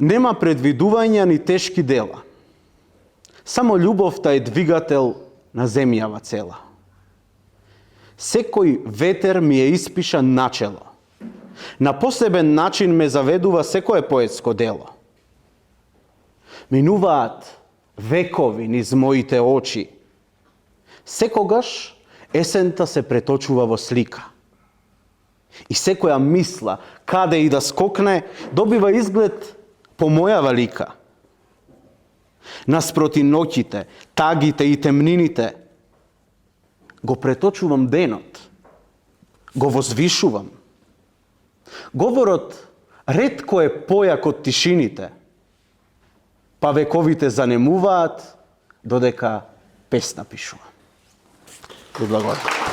Нема предвидувања ни тешки дела. Само љубовта е двигател на земјава цела. Секој ветер ми е испишан начело. На посебен начин ме заведува секое поетско дело. Минуваат векови низ моите очи. Секогаш есента се преточува во слика. И секоја мисла, каде и да скокне, добива изглед по мојава лика. Наспроти ноќите, тагите и темнините, го преточувам денот, го возвишувам. Говорот ретко е појак од тишините, па вековите занемуваат, додека песна пишувам. Благодарам.